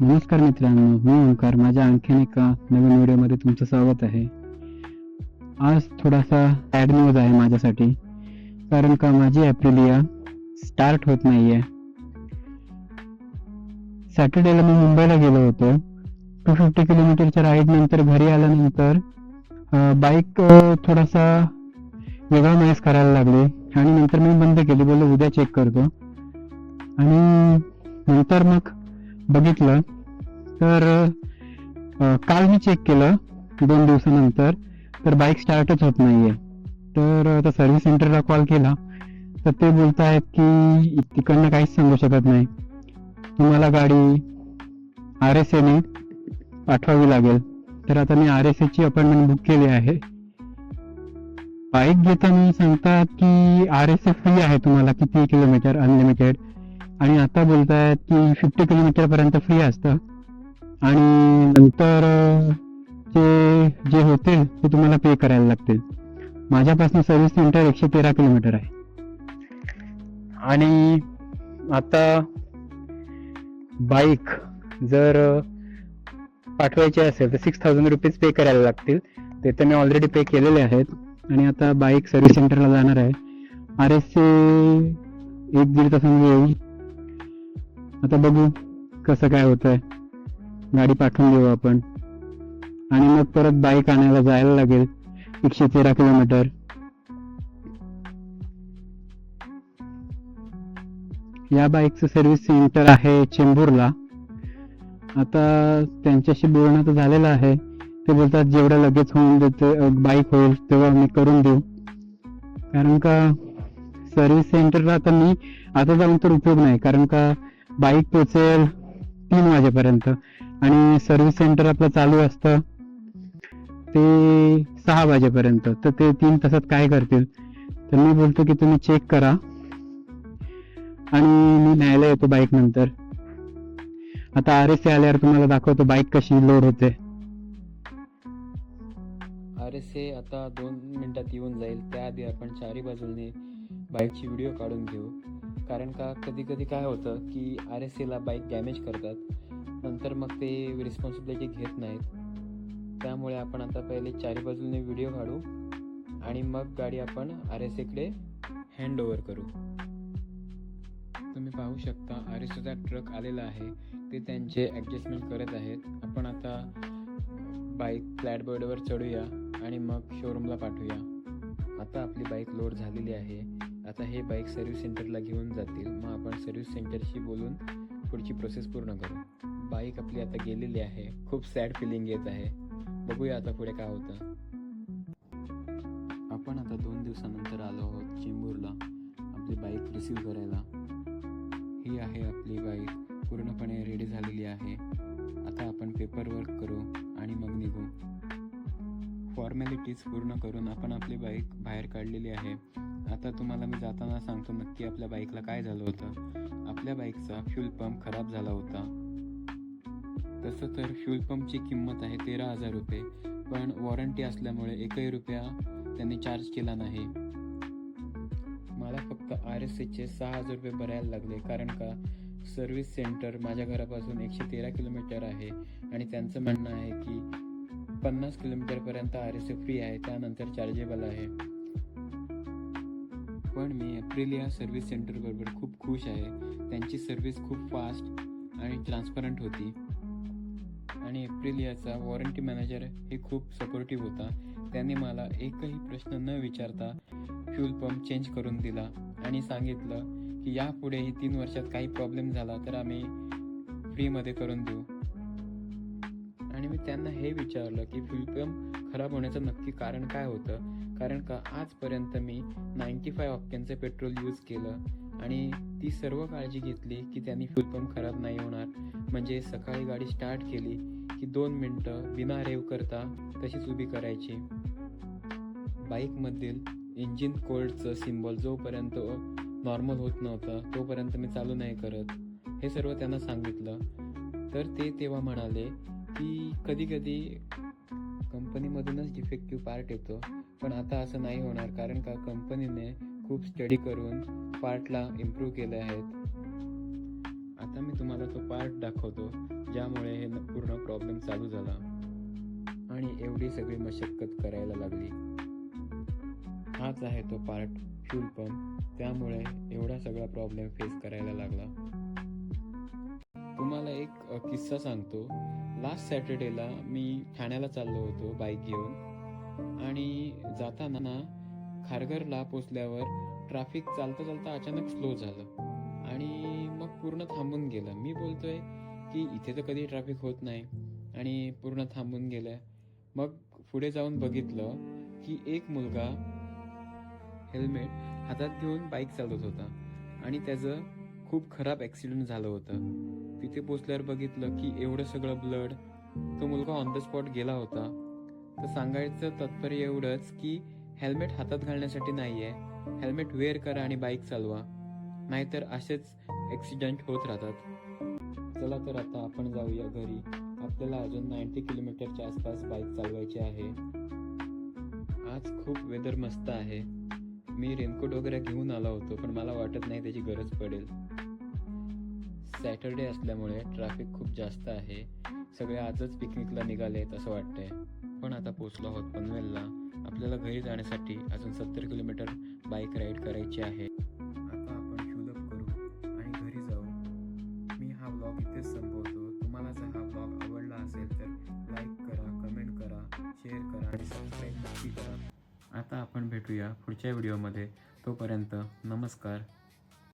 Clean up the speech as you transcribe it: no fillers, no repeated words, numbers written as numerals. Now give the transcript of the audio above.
नमस्कार मित्रांनो, मी ओंकार. माझ्या आणखीन एका नवीन व्हिडिओमध्ये तुमचं स्वागत आहे. आज थोडासा सॅड न्यूज आहे माझ्यासाठी, कारण का माझी एप्रिलिया स्टार्ट होत नाहीये. सॅटर्डेला मी मुंबईला गेलो होतो. 250 किलोमीटरच्या राईड नंतर घरी आल्यानंतर बाईक थोडासा वेगळा नॉईज करायला लागली आणि नंतर मी बंद केली. बोललो उद्या चेक करतो. आणि नंतर मग बघितलं तर काल मी चेक केलं 2 दिवसानंतर, तर बाईक स्टार्टच होत नाहीये. तर आता सर्व्हिस सेंटरला कॉल केला तर ते बोलत आहेत की तिकडनं काहीच सांगू शकत नाही, तुम्हाला गाडी RSA ने पाठवावी लागेल. तर आता मी RSA ची अपॉइंटमेंट बुक केली आहे. बाईक घेताना सांगतात की RSA फ्री आहे तुम्हाला, किती किलोमीटर अनलिमिटेड, आणि आता बोलतायत की 50 किलोमीटर पर्यंत फ्री असतं आणि नंतर जे होतील ते तुम्हाला पे करायला लागतील. माझ्यापासून सर्व्हिस सेंटर 113 किलोमीटर आहे आणि आता बाईक जर पाठवायची असेल तर 6000 रुपीज पे करायला लागतील. ते तर मी ऑलरेडी पे केलेले आहेत आणि आता बाईक सर्व्हिस सेंटरला जाणार आहे. RSA 1-1.5 तासांनी येईल. आता बघू कसं काय होतंय. गाडी पाठवून देऊ आपण आणि मग परत बाईक आणायला जायला लागेल 113 किलोमीटर. या बाईकचं सर्व्हिस सेंटर आहे चेंबूरला. आता त्यांच्याशी बोलणं तर झालेलं आहे. ते बोलतात जेवढं लगेच होऊन देते बाईक होईल तेव्हा मी करून देऊ, कारण का सर्व्हिस सेंटरला आता मी आता जाऊन तर उपयोग नाही, कारण का बाईक पोचेल 3 वाजेपर्यंत आणि सर्व्हिस सेंटर आपलं चालू असतं ते 6 वाजेपर्यंत. तर ते 3 तासात काय करतील. तर मी बोलतो की तुम्ही चेक करा आणि मी न्यायला येतो बाईक नंतर. आता RSA आल्यावर तुम्हाला दाखवतो बाईक कशी लोड होते. RSA आता 2 मिनिटात येऊन जाईल. त्याआधी आपण चारी बाजूने बाईकची व्हिडिओ काढून घेऊ, कारण का कधी कधी काय होतं की RSA ला बाईक डॅमेज करतात, नंतर मग ते रिस्पॉन्सिबिलिटी घेत नाहीत. त्यामुळे आपण आता पहिले चारी बाजूने व्हिडिओ काढू आणि मग गाडी आपण RSA कडे हँड ओव्हर करू. तुम्ही पाहू शकता RSAचा ट्रक आलेला आहे. ते त्यांचे ॲडजस्टमेंट करत आहेत. आपण आता बाईक फ्लॅटबोर्डवर चढूया आणि मग शोरूमला पाठवूया. आता आपली बाईक लोड झालेली आहे. आता हे बाईक सर्व्हिस सेंटरला घेऊन जातील. मग आपण सर्व्हिस सेंटरशी बोलून पुढची प्रोसेस पूर्ण करू. बाईक आपली आता गेलेली आहे. खूप सॅड फिलिंग येत आहे. बघूया आता पुढे काय होतं. आपण आता 2 दिवसानंतर आलो आहोत चेंबूरला आपली बाईक रिसीव करायला. ही आहे आपली बाईक, पूर्णपणे रेडी झालेली आहे. आता आपण पेपर वर्क करू आणि मग निघू. फॉर्मॅलिटीज पूर्ण करून आपण आपली बाईक बाहेर काढलेली आहे. आता तुम्हाला मी जाताना सांगतो नक्की आपल्या बाईकला काय झालं होतं. आपल्या बाईकचा फ्यूल पंप खराब झाला होता. तसं तर फ्यूल पंपची किंमत आहे 13,000 रुपये, पण वॉरंटी असल्यामुळे 1 रुपया त्यांनी चार्ज केला नाही. मला फक्त RSAचे 6,000 रुपये भरायला लागले, कारण का सर्व्हिस सेंटर माझ्या घरापासून 113 किलोमीटर आहे आणि त्यांचं म्हणणं आहे की 50 किलोमीटरपर्यंत RSA फ्री आहे, त्यानंतर चार्जेबल आहे. पण मी एप्रिलिया सर्व्हिस सेंटरबरोबर खूप खुश आहे. त्यांची सर्व्हिस खूप फास्ट आणि ट्रान्सपरंट होती आणि एप्रिलियाचा वॉरंटी मॅनेजर हे खूप सपोर्टिव्ह होता. त्याने मला एकही प्रश्न न विचारता फ्यूल पंप चेंज करून दिला आणि सांगितलं की यापुढेही 3 वर्षात काही प्रॉब्लेम झाला तर आम्ही फ्रीमध्ये करून देऊ. आणि मी त्यांना हे विचारलं की फ्यूल पंप खराब होण्याचं नक्की कारण काय होतं, कारण का आजपर्यंत मी 95 ऑक्टेनचे पेट्रोल यूज केलं आणि ती सर्व काळजी घेतली की त्यांनी फ्यूल पंप खराब नाही होणार. म्हणजे सकाळी गाडी स्टार्ट केली की 2 मिनटं बिना रेव करता तशीच उभी करायची. बाईकमधील इंजिन कोल्डचं सिम्बॉल जोपर्यंत नॉर्मल होत नव्हतं तोपर्यंत मी चालू नाही करत, हे सर्व त्यांना सांगितलं. तर ते तेव्हा म्हणाले की कधी कधी कंपनीमधूनच डिफेक्टिव्ह पार्ट येतो, पण आता असं नाही होणार, कारण का कंपनीने खूप स्टडी करून पार्टला इम्प्रूव्ह केले आहेत. आता मी तुम्हाला तो पार्ट दाखवतो. ज्यामुळे हे पूर्ण प्रॉब्लेम चालू झाला आणि एवढी सगळी मशक्कत करायला लागली. हाच आहे तो पार्ट फ्यूल पंप, त्यामुळे एवढा सगळा प्रॉब्लेम फेस करायला लागला. तुम्हाला एक किस्सा सांगतो. लास्ट सॅटर्डेला मी ठाण्याला चाललो होतो बाईक घेऊन आणि जाताना खारघरला पोचल्यावर ट्रॅफिक चालता चालता अचानक स्लो झालं आणि मग पूर्ण थांबून गेलं. मी बोलतोय की इथे तर कधी ट्रॅफिक होत नाही आणि पूर्ण थांबून गेलं. मग पुढे जाऊन बघितलं की एक मुलगा हेल्मेट हातात घेऊन बाईक चालवत होता आणि त्याचं खूप खराब ॲक्सिडेंट झालं होतं. तिथे पोचल्यावर बघितलं की एवढं सगळं ब्लड. तो मुलगा ऑन द स्पॉट गेला होता. तर सांगायचं तात्पर्य एवढंच की हेल्मेट हातात घालण्यासाठी नाही आहे, हेल्मेट वेअर करा आणि बाईक चालवा, नाहीतर असेच ॲक्सिडेंट होत राहतात. चला तर आता आपण जाऊया घरी. आपल्याला अजून 90 किलोमीटरच्या आसपास बाईक चालवायची आहे. आज खूप वेदर मस्त आहे. मी रेनकोट वगैरे घेऊन आलो होतो, पण मला वाटत नाही त्याची गरज पडेल. सॅटर्डे असल्यामुळे ट्रॅफिक खूप जास्त आहे. सगळे आजच पिकनिकला निघाले असं वाटतंय. पण आता पोचलो आहोत पनवेलला. आपल्याला घरी जाण्यासाठी अजून 70 किलोमीटर बाईक राईड करायची आहे. आता आपण फ्यूल अप करू आणि घरी जाऊ. मी हा व्लॉग इथेच संपवतो. तुम्हाला जर हा व्लॉग आवडला असेल तर लाईक करा, कमेंट करा, शेअर करा आणि सबस्क्राईब नक्की करा. आता आपण भेटूया पुढच्या व्हिडिओमध्ये. तोपर्यंत नमस्कार.